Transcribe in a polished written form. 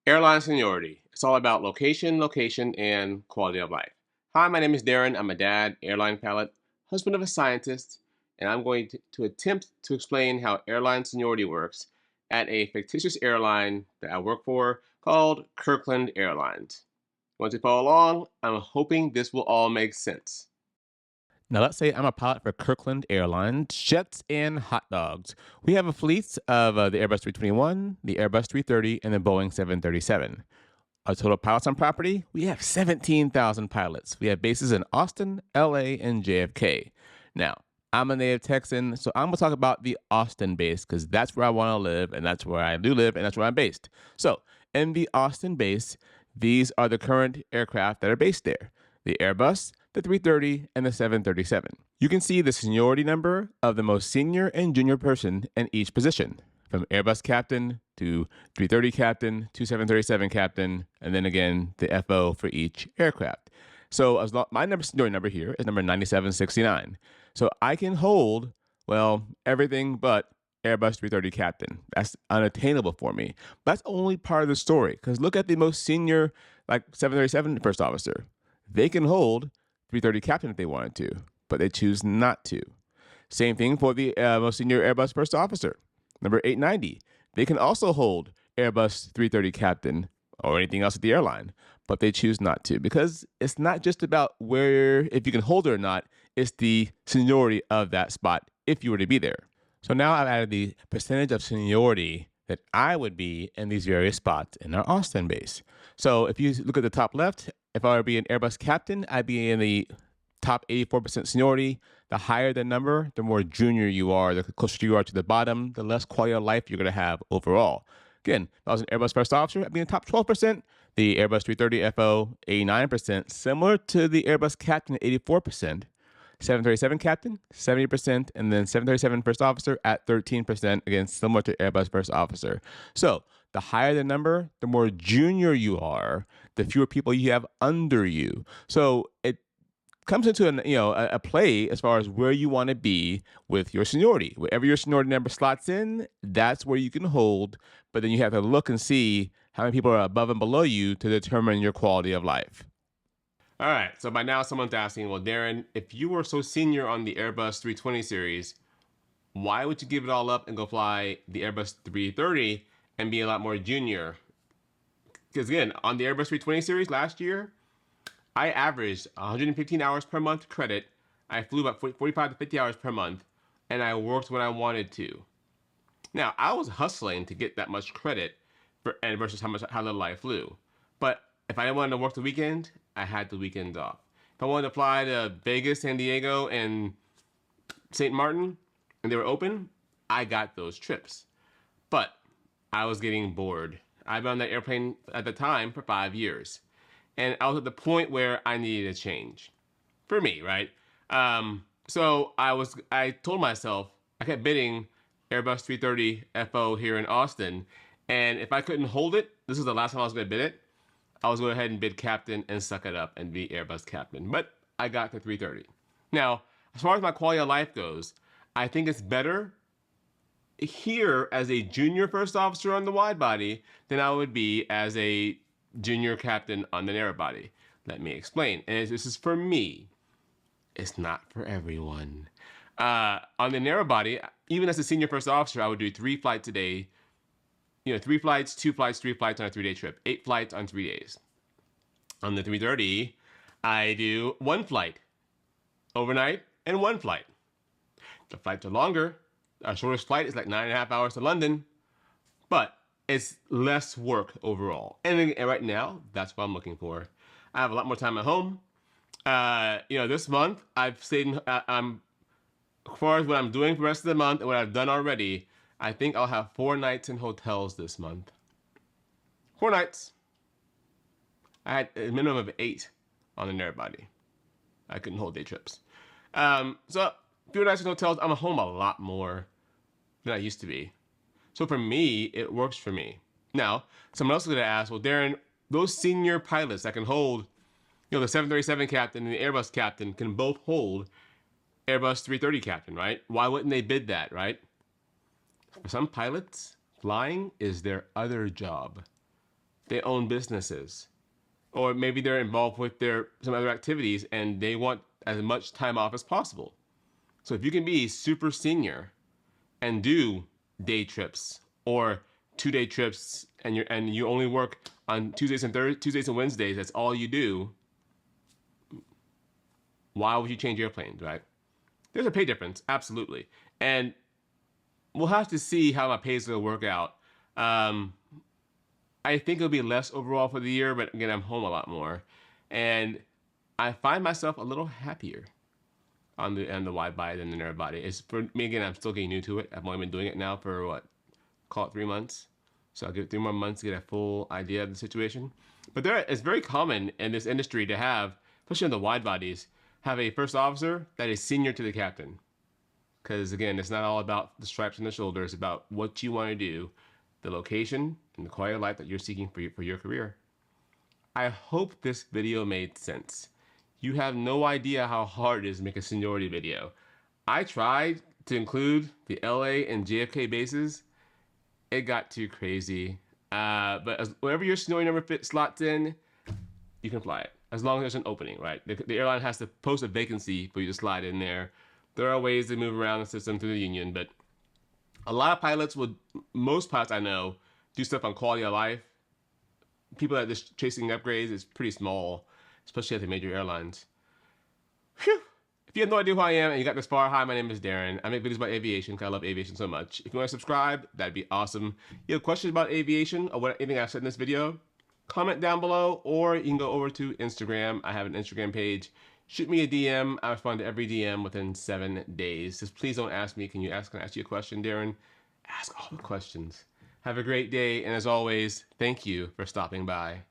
Airline seniority. It's all about location, location, and quality of life. Hi, my name is Darren. I'm a dad, airline pilot, husband of a scientist, and I'm going to attempt to explain how airline seniority works at a fictitious airline that I work for called Kirkland Airlines. Once you follow along, I'm hoping this will all make sense. Now, let's say I'm a pilot for Kirkland Airlines, jets and hot dogs. We have a fleet of the Airbus 321, the Airbus 330, and the Boeing 737. Our total pilots on property, we have 17,000 pilots. We have bases in Austin, LA, and JFK. Now, I'm a native Texan, so I'm going to talk about the Austin base because that's where I want to live, and that's where I do live, and that's where I'm based. So, in the Austin base, these are the current aircraft that are based there: the Airbus, the 330, and the 737. You can see the seniority number of the most senior and junior person in each position, from Airbus captain to 330 captain to 737 captain, and then again the FO for each aircraft. So my seniority number here is number 9769. So I can hold, well, everything but Airbus 330 captain. That's unattainable for me. But that's only part of the story, because look at the most senior, like 737 first officer. They can hold 330 captain if they wanted to, but they choose not to. Same thing for the most senior Airbus first officer, number 890. They can also hold Airbus 330 captain or anything else at the airline, but they choose not to, because it's not just about where, if you can hold it or not, it's the seniority of that spot if you were to be there. So now I've added the percentage of seniority that I would be in these various spots in our Austin base. So if you look at the top left, if I were to be an Airbus captain, I'd be in the top 84% seniority. The higher the number, the more junior you are, the closer you are to the bottom, the less quality of life you're going to have overall. Again, if I was an Airbus first officer, I'd be in the top 12%. The Airbus 330 FO, 89%, similar to the Airbus captain, 84%. 737 captain, 70%, and then 737 first officer at 13%, again, similar to Airbus first officer. So the higher the number, the more junior you are, the fewer people you have under you. So it comes into a play as far as where you want to be with your seniority. Wherever your seniority number slots in, that's where you can hold. But then you have to look and see how many people are above and below you to determine your quality of life. All right, so by now someone's asking, well, Darren, if you were so senior on the Airbus 320 series, why would you give it all up and go fly the Airbus 330 and be a lot more junior? Because again, on the Airbus 320 series last year, I averaged 115 hours per month credit. I flew about 45 to 50 hours per month, and I worked when I wanted to. Now, I was hustling to get that much credit and versus how little I flew. But if I wanted to work the weekend, I had the weekend off. If I wanted to fly to Vegas, San Diego, and St. Martin, and they were open, I got those trips. But I was getting bored. I've been on that airplane at the time for 5 years. And I was at the point where I needed a change. For me, right? So I told myself, I kept bidding Airbus 330 FO here in Austin. And if I couldn't hold it, this is the last time I was going to bid it, I was going to go ahead and bid captain and suck it up and be Airbus captain. But I got the 330. Now, as far as my quality of life goes, I think it's better here as a junior first officer on the Widebody than I would be as a junior captain on the narrowbody. Let me explain. And this is for me. It's not for everyone. On the narrowbody, even as a senior first officer, I would do 3 flights a day. 3 flights, 2 flights, 3 flights on a 3-day trip. 8 flights on 3 days. On the 330, I do 1 flight overnight and 1 flight. The flights are longer. Our shortest flight is like 9.5 hours to London, but it's less work overall. And right now, that's what I'm looking for. I have a lot more time at home. This month I've stayed. As far as what I'm doing for the rest of the month and what I've done already, I think I'll have 4 nights in hotels this month. 4 nights. I had a minimum of 8 on the narrowbody. I couldn't hold day trips. So fewer nights in hotels. I'm home a lot more than I used to be. So for me, it works for me. Now, someone else is going to ask, well, Darren, those senior pilots that can hold, the 737 captain and the Airbus captain can both hold Airbus 330 captain, right? Why wouldn't they bid that, right? For some pilots, flying is their other job. they own businesses, or maybe they're involved with some other activities and they want as much time off as possible. So if you can be super senior and do day trips or 2-day trips, and you only work on Tuesdays and Wednesdays, that's all you do. Why would you change airplanes, right? There's a pay difference, absolutely, and we'll have to see how my pay is going to work out. I think it'll be less overall for the year, but again, I'm home a lot more, and I find myself a little happier on the Widebody than the narrowbody. It's for me again. I'm still getting new to it. I've only been doing it now for call it 3 months. So I'll give it 3 more months to get a full idea of the situation. But it's very common in this industry to have, especially on the wide bodies, have a first officer that is senior to the captain. Because again, it's not all about the stripes on the shoulder. It's about what you want to do, the location, and the quality of life that you're seeking for your career. I hope this video made sense. You have no idea how hard it is to make a seniority video. I tried to include the LA and JFK bases. It got too crazy. But wherever your seniority number slots in, you can fly it. As long as there's an opening, right? The airline has to post a vacancy for you to slide in there. There are ways to move around the system through the union, but a lot of pilots most pilots I know, do stuff on quality of life. People that are just chasing upgrades is pretty small, especially at the major airlines. Whew. If you have no idea who I am and you got this far, hi, my name is Darren. I make videos about aviation because I love aviation so much. If you want to subscribe, that'd be awesome. If you have questions about aviation or anything I've said in this video, comment down below, or you can go over to Instagram. I have an Instagram page. Shoot me a DM. I respond to every DM within 7 days. Just please don't ask me, can I ask you a question, Darren? Ask all the questions. Have a great day, and as always, thank you for stopping by.